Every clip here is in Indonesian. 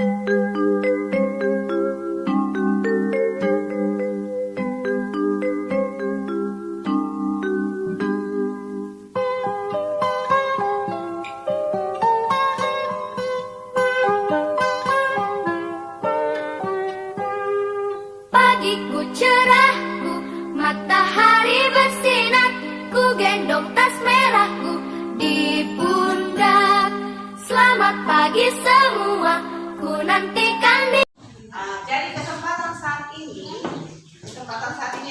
Pagiku cerahku, matahari bersinar, ku gendong tas merahku di pundak. Selamat pagi semua, ku nantikan di... Jadi kesempatan saat ini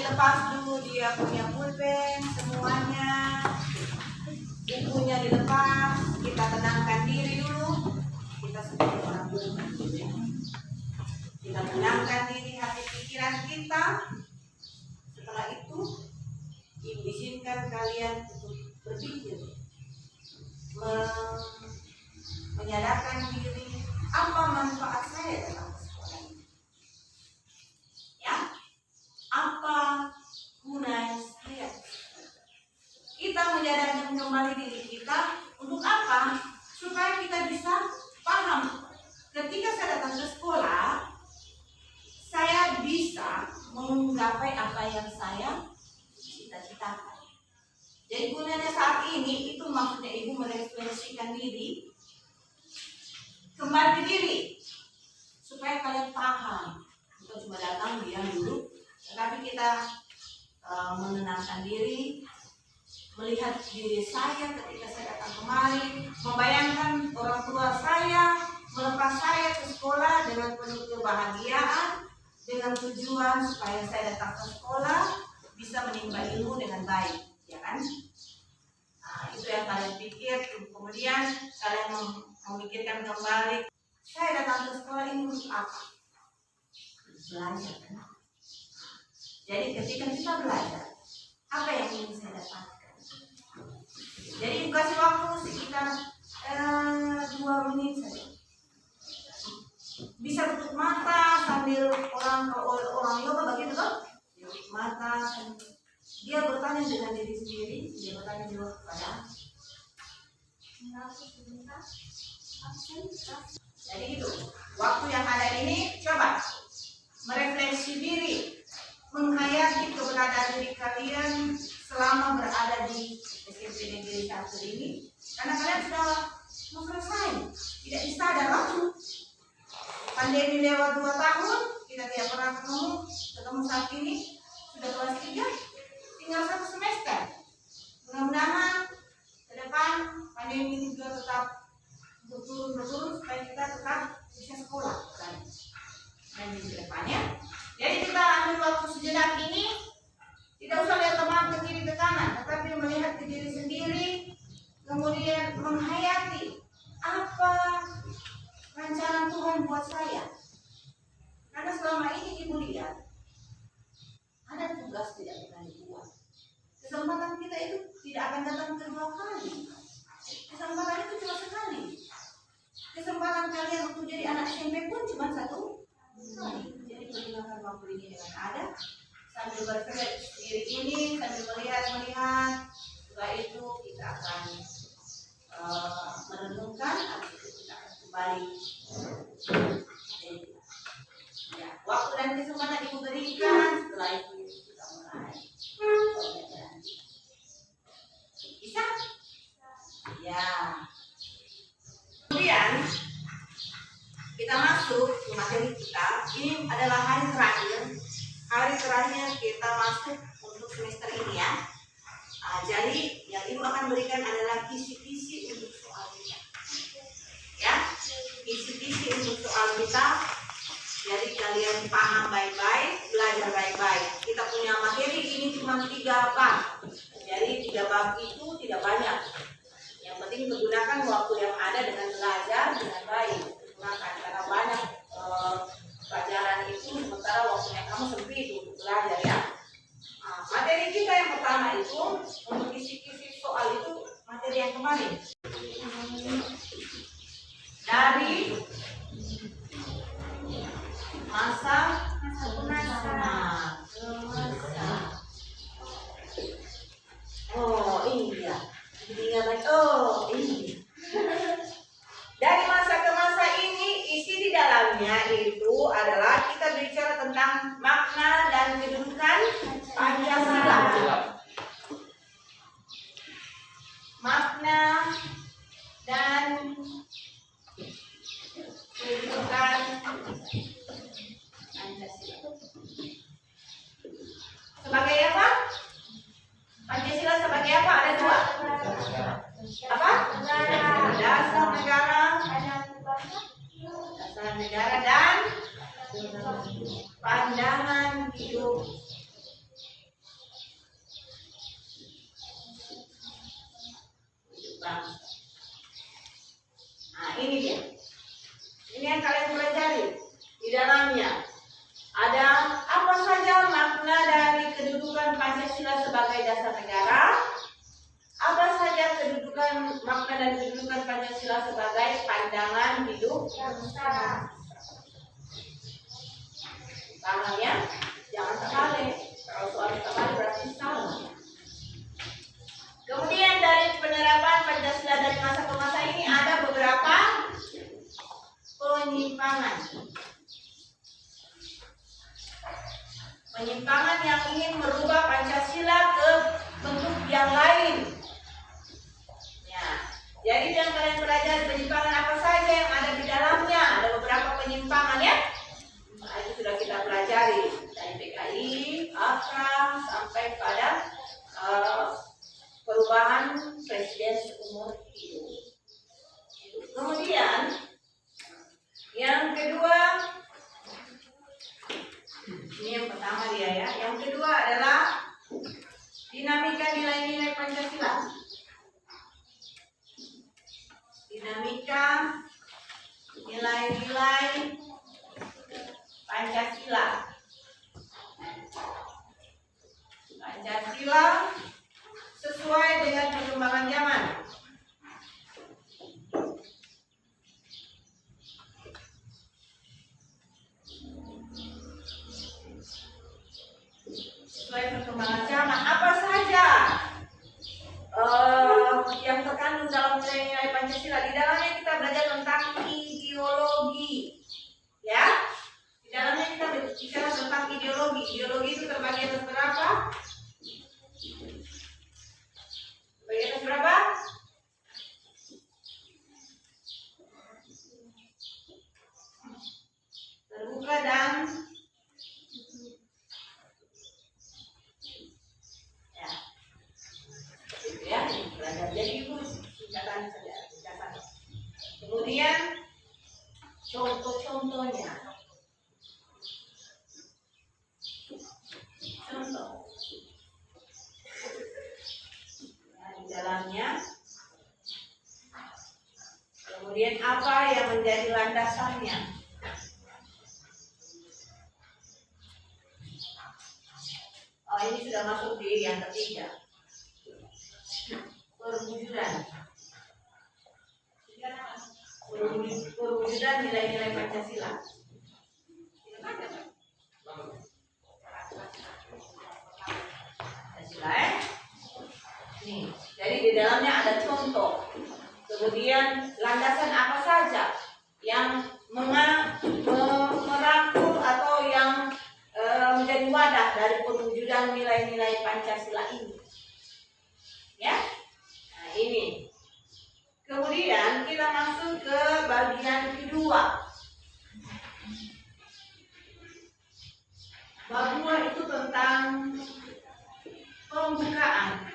lepas dulu dia punya pulpen semuanya, bukunya dilepas, kita tenangkan diri dulu, kita sebagai orang guru. Kita tenangkan diri, hati pikiran kita. Setelah itu, izinkan kalian untuk berpikir, menyadarkan diri apa manfaat saya dalam sekolah ini. Ya, apa guna saya? Kita menyadarkan kembali diri kita untuk apa? Supaya kita bisa paham. Ketika saya datang ke sekolah, saya bisa menggapai apa yang saya cita-citakan. Jadi gunanya saat ini itu maksudnya ibu merefleksikan diri, kembali ke diri, supaya kalian paham. Bukan cuma datang diam dulu, tetapi kita menenangkan diri, melihat diri saya ketika saya datang kemari, membayangkan orang tua saya melepas saya ke sekolah dengan penuh kebahagiaan, dengan tujuan supaya saya datang ke sekolah bisa menimba ilmu dengan baik, ya kan? Nah, itu yang kalian pikir. Kemudian kalian memikirkan kembali, saya datang ke sekolah ini untuk apa? Belajar, kan? Jadi ketika kita belajar, apa yang ingin saya dapatkan? Jadi kasih waktu sekitar 2 menit saja. Bisa tutup mata sambil orang yoga begitu kan? Tutup mata sambil dia bertanya dengan diri sendiri, dia bertanya juga kepada jadi itu waktu yang ada ini coba merefleksi diri, menghayati keberadaan diri kalian selama berada di SMP Negeri 1 ini, karena kalian sudah mau selesai, tidak bisa ada waktu. Pandemi lewat 2 tahun, kita tidak pernah ketemu saat ini, sudah kelas 3, tinggal 1 semester. Mudah-mudahan ke depan pandemi ini juga tetap berturun supaya kita tetap bisa sekolah kan? Dan di depannya. Jadi kita ambil waktu sejenak ini, tidak usah lihat teman ke kiri ke kanan, tetapi melihat ke diri sendiri, kemudian menghayati apa rancangan Tuhan buat saya. Karena selama ini ibu lihat ada tugas tidak pernah dibuat. Kesempatan kita itu tidak akan datang kedua kali. Kesempatan itu cuma sekali. Kesempatan kalian untuk jadi anak SMP pun cuma 1 kali. Jadi gunakan waktu ini dengan ada, sambil berpikir diri ini, sambil melihat. Setelah itu kita akan merenungkan, habis itu kita akan kembali. Ya, waktu dan kesempatan ibu berikan, setelah itu kita mulai pembelajaran. Bisa? Ya. Kemudian kita masuk ke materi kita. Ini adalah hari terakhir. Hari terakhir kita masuk untuk semester ini ya. Jadi yang ibu akan berikan adalah kisi-kisi untuk soal kita. Ya, kisi-kisi untuk soal kita. Jadi kalian paham baik-baik, belajar baik-baik. Kita punya materi ini cuma 3 bab. Jadi 3 bab itu tidak banyak. Yang penting menggunakan waktu yang ada dengan belajar dengan baik. Gunakan karena banyak pelajaran itu, sementara waktunya kamu sempit untuk belajar ya. Nah, materi kita yang pertama itu untuk kisi-kisi soal itu materi yang kemarin. Dari masa ke masa. Oh iya, jadi ingat lagi. Oh iya. Dari masa ke masa ini isi di dalam dalamnya itu adalah kita bicara tentang makna dan kedudukan Pancasila. Makna dan kedudukan Pancasila. Sebagai apa? Pancasila sebagai apa? Ada dua. Apa? Dasar negara. Dasar negara dan pandangan hidup. Bangsa. Nah, ini dia. Ini yang kalian pelajari. Di dalamnya ada apa saja makna dari kedudukan Pancasila sebagai dasar negara, apa saja kedudukan makna dan kedudukan Pancasila sebagai pandangan hidup bangsa. Paham ya? Jangan terbalik. Kalau soal terbalik berarti salah. Kemudian dari penerapan Pancasila dari masa ke masa ini ada beberapa penyimpangan. Penyimpangan yang ingin merubah Pancasila ke bentuk yang lain. Ya, jadi yang kalian pelajari penyimpangan apa saja yang ada di dalamnya. Ada beberapa penyimpangan ya. Nah, itu sudah kita pelajari dari PKI, AKRA sampai pada perubahan presiden seumur hidup. Kemudian yang kedua, ini yang pertama dia ya. Yang kedua adalah dinamika nilai-nilai Pancasila. Dinamika nilai-nilai Pancasila. Pancasila sesuai dengan perkembangan zaman. Sesuai perkembangan zaman, apa saja yang terkandung dalam nilai-nilai Pancasila. Di dalamnya kita belajar tentang ideologi, ya. Di dalamnya kita bicara tentang ideologi. Ideologi itu terbagi atas berapa? Terbagi atas berapa? Terbuka dan ya, belajar. Jadi itu singkatan saja, singkatan. Kemudian contoh-contohnya. Contoh. Nah, di dalamnya. Kemudian apa yang menjadi landasannya? Oh, ini sudah masuk di yang ketiga. Perwujudan nilai-nilai Pancasila. Pancasila nih, jadi di dalamnya ada contoh. Kemudian landasan apa saja yang merangkul atau yang menjadi wadah dari perwujudan nilai-nilai Pancasila ini. Ya. Ini. Kemudian kita masuk ke bagian kedua. Bab 2 itu tentang pembukaan.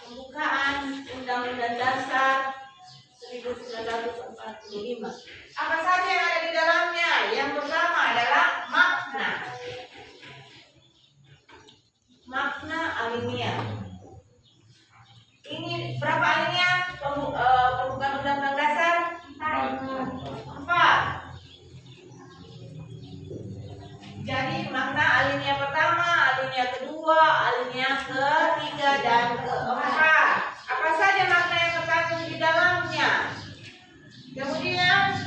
Pembukaan Undang-Undang Dasar 1945. Apa saja yang ada di dalamnya? Yang pertama adalah makna. Makna alinea. Ini berapa alinea pembukaan Undang-Undang Dasar? 4. Jadi makna alinea pertama, alinea kedua, alinea ketiga dan keempat. Apa saja makna yang terkandung di dalamnya? Kemudian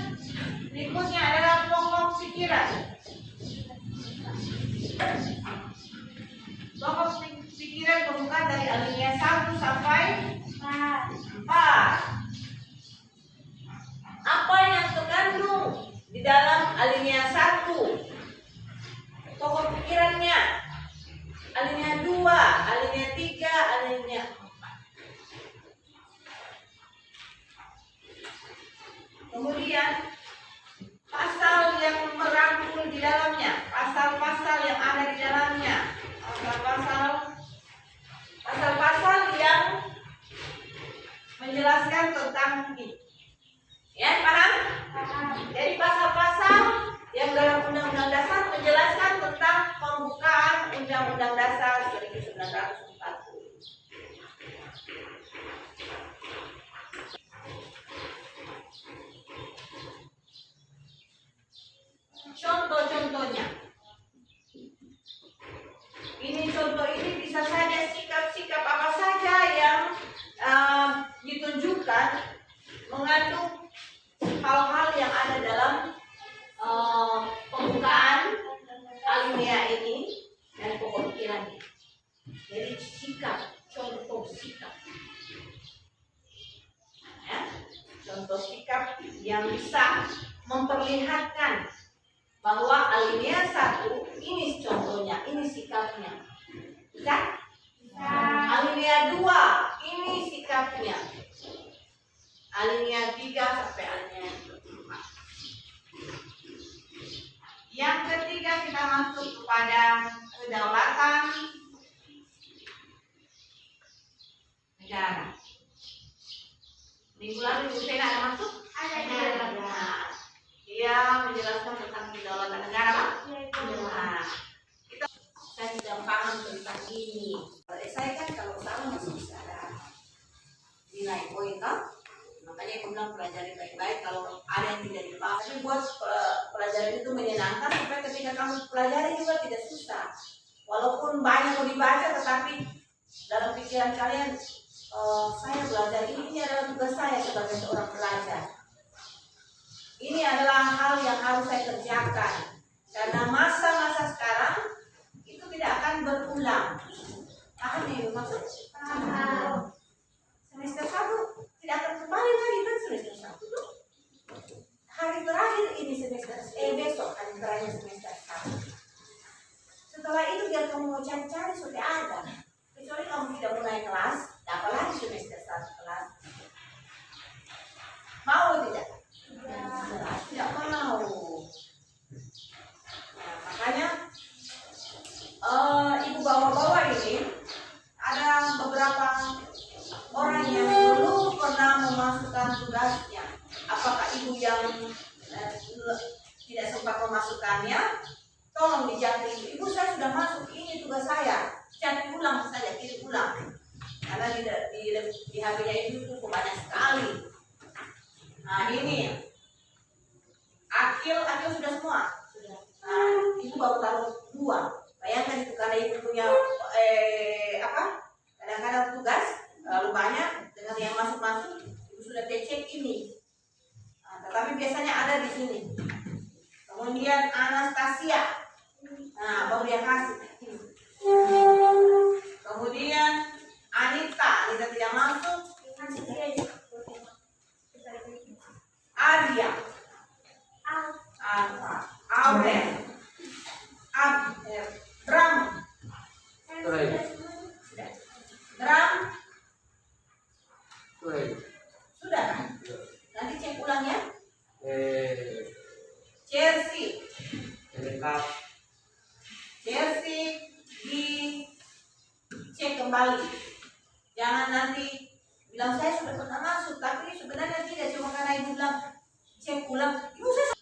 berikutnya adalah pokok pikiran. dalam alinea 1 pokok pikirannya, alinea 2, alinea 3, alinea 4. Kemudian pasal yang merangkul di dalamnya, pasal-pasal yang ada di dalamnya, pasal-pasal yang menjelaskan tentang ini. Ya, paham? Jadi pasal-pasal yang dalam Undang-Undang Dasar menjelaskan tentang pembukaan Undang-Undang Dasar 1940. Contoh-contohnya. Contoh ini bisa saja sikap-sikap apa saja yang ditunjukkan mengandung hal-hal yang ada dalam pembukaan alinea ini dan pokok pikirannya. Jadi sikap, contoh sikap. Ya, contoh sikap yang bisa memperlihatkan bahwa alinea 1 ini contohnya, ini sikapnya. Bisa? Alinea 2 ini sikapnya. Alinea 3 sampai alinea 4. Yang ketiga kita masuk kepada kedaulatan negara. Minggu lalu Ibu Sena ada masuk? Ada. Dia menjelaskan tentang kedaulatan negara, Pak? Nah, saya sudah paham tentang ini. Saya kan kalau salah masih bisa ada nilai poin, kan? Makanya aku bilang pelajari baik-baik kalau ada yang tidak dipahami. Tapi buat pelajaran itu menyenangkan supaya ketika kamu pelajari juga tidak susah. Walaupun banyak yang dibaca, tetapi dalam pikiran kalian, saya belajar ini adalah tugas saya sebagai seorang pelajar. Ini adalah hal yang harus saya kerjakan. Karena masa-masa sekarang itu tidak akan berulang. Paham ya maksud? Paham. Semester 1 tidak akan kembali lagi kan semester 1 tuh. Hari terakhir ini besok hari terakhir semester 1. Setelah itu biar kamu mau cari-cari sudah ada. Kecuali kamu tidak mulai kelas, apalagi semester 1 kelas. Mau tidak? Tidak mau. Nah, makanya ibu bawa-bawa ini ada beberapa orang yang belum pernah memasukkan tugasnya. Apakah ibu yang tidak sempat memasukkannya? Tolong dijati. Ibu, saya sudah masuk, ini tugas saya. Jati ulang saja, kirim ulang. Karena di HP-nya itu banyak sekali. Nah ini akil sudah semua. Nah ibu baru taruh 2. Bayangkan itu karena ibu punya kadang-kadang tugas lalu banyak dengan yang masuk-masuk, ibu sudah cek ini. Nah, tetapi biasanya ada di sini. Kemudian Anastasia, nah baru dia kasih. Kemudian Anita tidak masuk. Arya, Aurel, Bram, Bram, sudah kan? Nanti cek ulang ya. Chelsea, dicek kembali. Jangan nanti bilang saya sudah pernah masuk, tapi sebenarnya tidak, cuma karena ibu bilang cek ulang. Ibu saya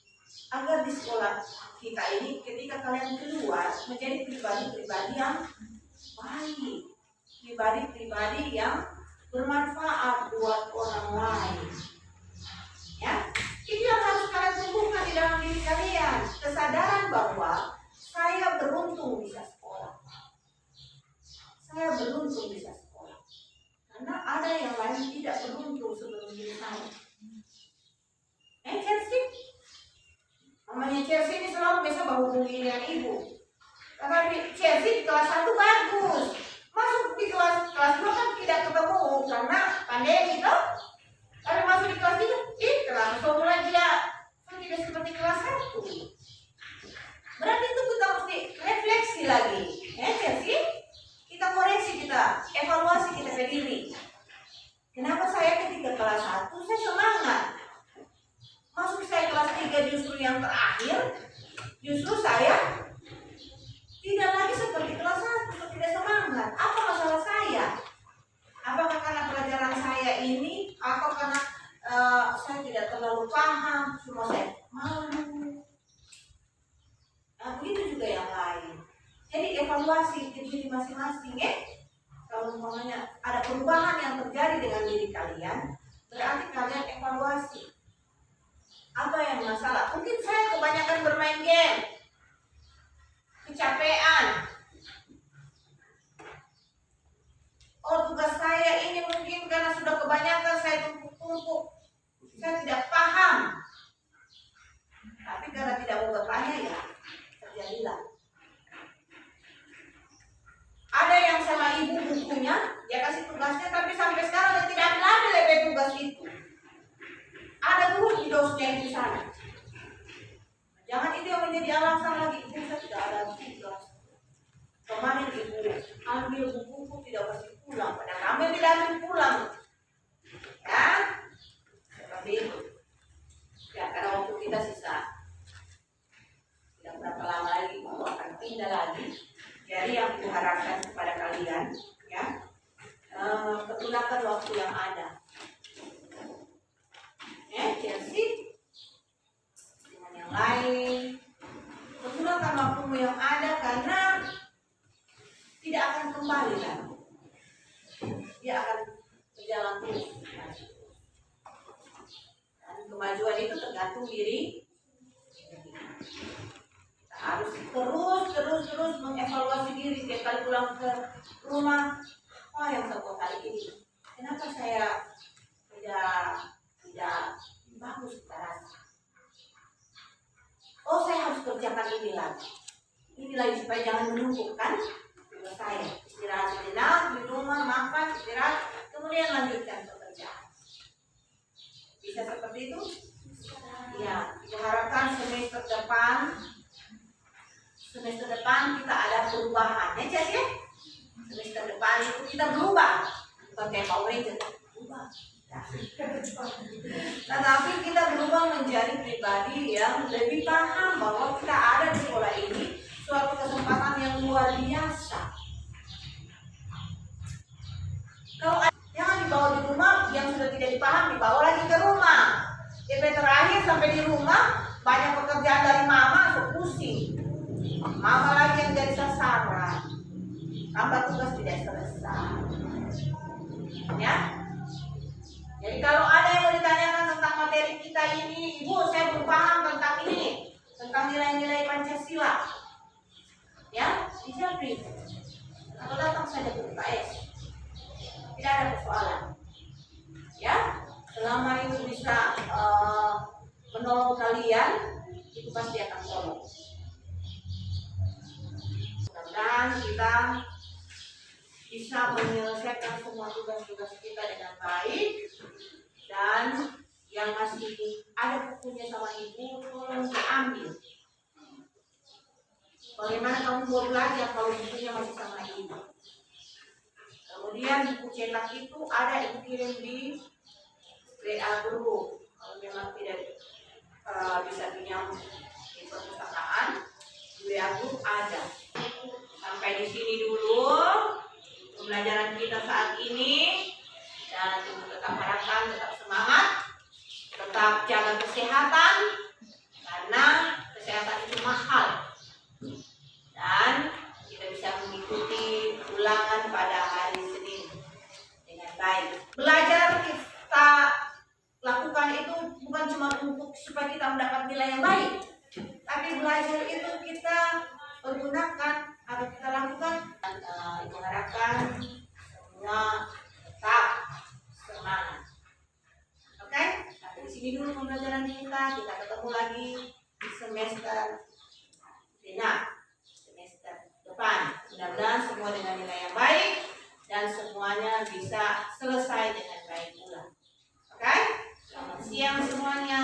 agar di sekolah kita ini ketika kalian keluar menjadi pribadi-pribadi yang baik, pribadi-pribadi yang bermanfaat buat orang lain. Ya, itu yang harus kalian tumbuhkan di dalam diri kalian, kesadaran bahwa saya beruntung bisa sekolah. Saya beruntung bisa sekolah. Karena ada yang lain tidak beruntung sebelum diri saya. Chelsea, namanya Chelsea ini selalu bisa menghubungi dengan ibu. Tetapi Chelsea di kelas 1 bagus. Masuk di kelas 2 kan tidak ketemu karena pandemi toh. Tapi masuk di kelas 3, kenapa semula dia tidak seperti kelas 1? yang terakhir, justru saya tidak lagi seperti kelas 1, tidak semangat. Apa masalah saya? Apakah karena pelajaran saya ini, atau karena saya tidak terlalu paham, cuma saya malu? Nah, begitu juga yang lain. Jadi evaluasi diri masing-masing, ya. Kalau umpamanya ada perubahan yang terjadi dengan diri kalian, berarti kalian evaluasi. Apa yang masalah? Mungkin saya kebanyakan bermain game, kecapean. Oh, tugas saya ini mungkin karena sudah kebanyakan saya tumpuk-tumpuk, saya tidak paham. Tapi karena tidak mau bertanya, ya terjadilah. Ada yang sama ibu bukunya, dia kasih tugasnya, tapi sampai sekarang dia tidak ambil LP tugas itu. Ada tuh di dosnya di sana. Jangan itu yang menjadi alasan lagi, ibu saya tidak ada tugas. Kemarin ibu ambil buku tidak kasih pulang, padahal ambil tidak ambil pulang. Ya, seperti itu. Ya, karena waktu kita sisa tidak berapa lama lagi, ibu akan pindah lagi. Jadi yang diharapkan kepada kalian, ya, pergunakan waktu yang ada. Chelsea dengan yang lain, pergunakan waktumu yang ada karena tidak akan kembali lagi. Dia akan berjalan terus. Dan kemajuan itu tergantung diri. Kita harus terus mengevaluasi diri. Setiap kali pulang ke rumah, yang satu kali ini, kenapa saya tidak bagus kita rasa? Oh, saya harus kerjakan ini lagi supaya jangan menumpuk, kan? Saya istirahat sejenak di rumah, makan, istirahat, kemudian lanjutkan pekerjaan. Bisa seperti itu? Ya, diharapkan semester depan kita ada perubahan. Ya, Cez, ya? Semester depan itu kita berubah, bukan kayak Pak Wajah, berubah. Tetapi kita berubah menjadi pribadi yang lebih paham bahwa kita ada di sekolah ini suatu kesempatan yang luar biasa. Kalau jangan dibawa di rumah, yang sudah tidak dipaham dibawa lagi ke rumah. DP terakhir sampai di rumah banyak pekerjaan dari mama, so pusing. Mama lagi yang jadi sasaran. Tambah tugas tidak selesai. Ya. Jadi kalau ada yang mau ditanyakan tentang materi kita ini, Ibu, saya belum paham tentang ini, tentang nilai-nilai Pancasila. Ya, dijawab. Atau datang saja ke UKS. Tidak ada persoalan. Ya, selama itu bisa menolong kalian, itu pasti akan tolong. Mudah-mudahan kita bisa menyelesaikan semua tugas-tugas kita dengan baik, dan yang masih ada bukunya sama ibu tolong diambil. Bagaimana kamu mau belajar kalau bukunya masih sama ibu? Kemudian buku cetak itu ada ibu kirim di WA group. Kalau memang tidak bisa pinjam di perpustakaan, di WA group ada. Sampai di sini dulu pembelajaran kita saat ini, dan tetap harapkan tetap semangat, tetap jaga kesehatan karena kesehatan itu mahal, dan kita bisa mengikuti ulangan pada hari Senin dengan baik. Belajar kita lakukan itu bukan cuma untuk supaya kita mendapat nilai yang baik, tapi belajar itu kita pergunakan atau kita lakukan. Ibu harapkan semua tetap semangat. Oke? Sampai di sini dulu pembelajaran kita. Kita ketemu lagi di semester depan. Mudah-mudahan semua dengan nilai yang baik dan semuanya bisa selesai dengan baik pula. Oke? Selamat siang semuanya.